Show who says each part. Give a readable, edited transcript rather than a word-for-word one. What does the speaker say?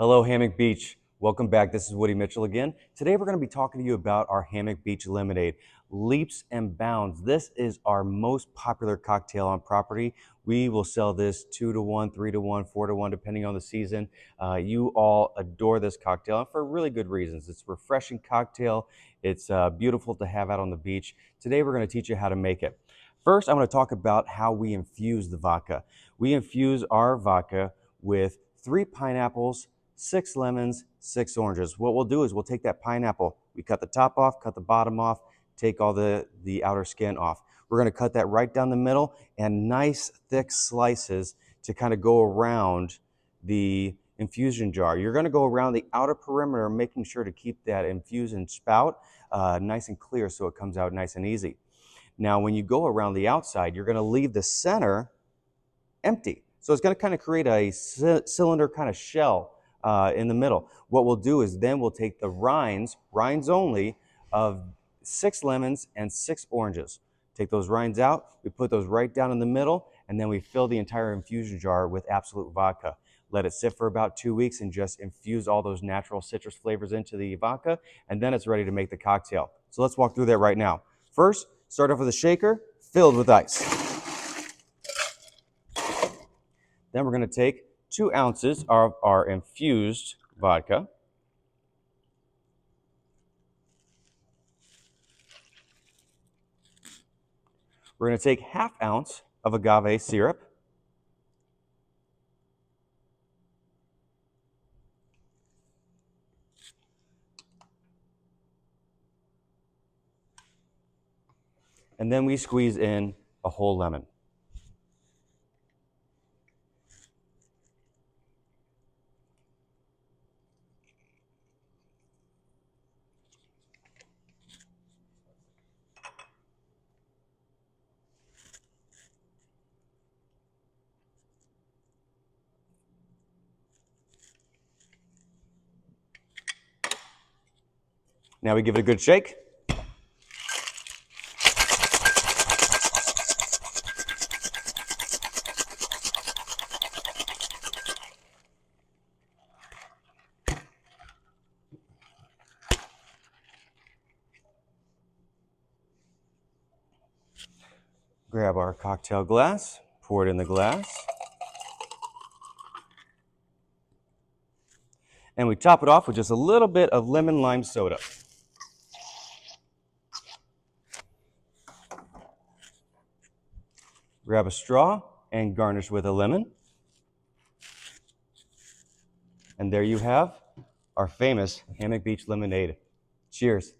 Speaker 1: Hello, Hammock Beach. Welcome back. This is Woody Mitchell again. Today we're going to be talking to you about our Hammock Beach Lemonade. Leaps and bounds. This is our most popular cocktail on property. We will sell this 2 to 1, 3 to 1, 4 to 1, depending on the season. You all adore this cocktail and for really good reasons. It's a refreshing cocktail. It's beautiful to have out on the beach. Today we're going to teach you how to make it. First, I'm going to talk about how we infuse the vodka. We infuse our vodka with 3 pineapples, 6 lemons, 6 oranges. What we'll do is we'll take that pineapple, we cut the top off, cut the bottom off, take all the outer skin off. We're going to cut that right down the middle and nice thick slices to kind of go around the infusion jar. You're going to go around the outer perimeter, making sure to keep that infusion spout nice and clear so it comes out nice and easy. Now, when you go around the outside, you're going to leave the center empty. So it's going to kind of create a cylinder kind of shell in the middle. What we'll do is then we'll take the rinds only, of 6 lemons and 6 oranges. Take those rinds out, we put those right down in the middle, and then we fill the entire infusion jar with Absolut Vodka. Let it sit for about 2 weeks and just infuse all those natural citrus flavors into the vodka, and then it's ready to make the cocktail. So let's walk through that right now. First, start off with a shaker filled with ice. Then we're going to take 2 ounces of our infused vodka. We're going to take 1/2 ounce of agave syrup. And then we squeeze in a whole lemon. Now we give it a good shake. Grab our cocktail glass, pour it in the glass. And we top it off with just a little bit of lemon lime soda. Grab a straw and garnish with a lemon. And there you have our famous Hammock Beach Lemonade. Cheers.